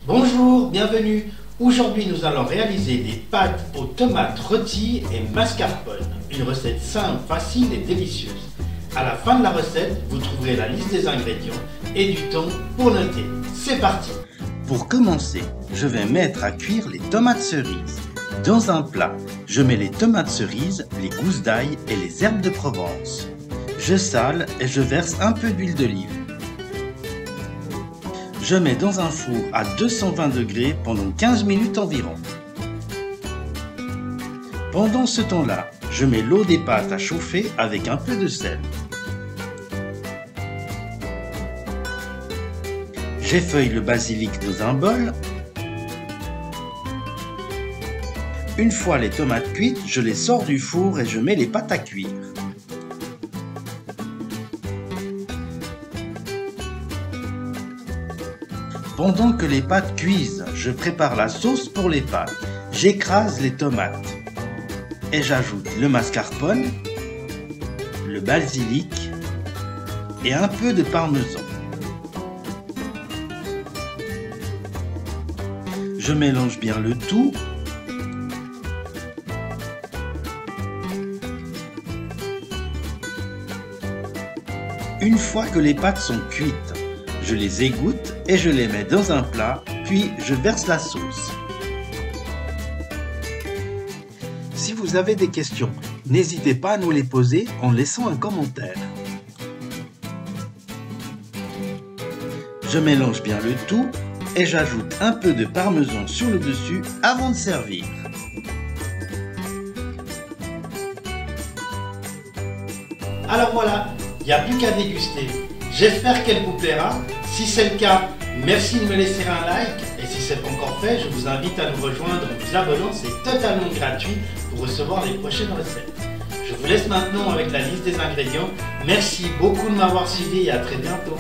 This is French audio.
Bonjour, bienvenue. Aujourd'hui, nous allons réaliser des pâtes aux tomates rôties et mascarpone. Une recette simple, facile et délicieuse. À la fin de la recette, vous trouverez la liste des ingrédients et du temps pour noter. C'est parti! Pour commencer, je vais mettre à cuire les tomates cerises. Dans un plat, je mets les tomates cerises, les gousses d'ail et les herbes de Provence. Je sale et je verse un peu d'huile d'olive. Je mets dans un four à 220 degrés pendant 15 minutes environ. Pendant ce temps-là, je mets l'eau des pâtes à chauffer avec un peu de sel. J'effeuille le basilic dans un bol. Une fois les tomates cuites, je les sors du four et je mets les pâtes à cuire. Pendant que les pâtes cuisent, je prépare la sauce pour les pâtes. J'écrase les tomates et j'ajoute le mascarpone, le basilic et un peu de parmesan. Je mélange bien le tout. Une fois que les pâtes sont cuites, je les égoutte et je les mets dans un plat, puis je verse la sauce. Si vous avez des questions, n'hésitez pas à nous les poser en laissant un commentaire. Je mélange bien le tout et j'ajoute un peu de parmesan sur le dessus avant de servir. Alors voilà, il n'y a plus qu'à déguster. J'espère qu'elle vous plaira. Si c'est le cas, merci de me laisser un like. Et si ce n'est pas encore fait, je vous invite à nous rejoindre en vous abonnant. C'est totalement gratuit pour recevoir les prochaines recettes. Je vous laisse maintenant avec la liste des ingrédients. Merci beaucoup de m'avoir suivi et à très bientôt.